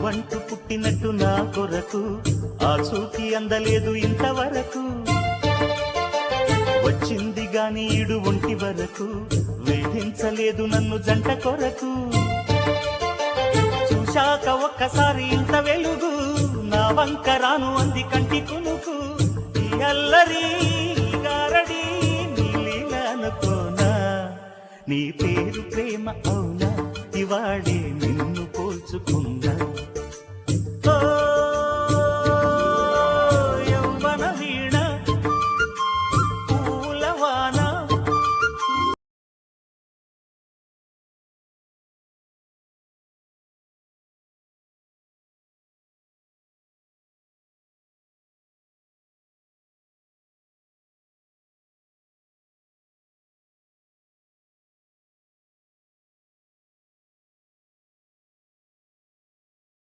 నువ్వంటూ పుట్టినట్టు నా కొరకు ఆ చూకి అందలేదు ఇంతవరకు వచ్చింది గాని ఈడు ఒంటి వరకు వేధించలేదు నన్ను జంట కొరకు చూశాక ఒక్కసారి ఇంత వెలుగు నా వంక రాను అంది కంటి కునుకు ఈ అల్లరి గారడి నీలీలనుకోనా నీ పేరు ప్రేమ అవునా ఇవాడే నిన్ను పోల్చుకున్నా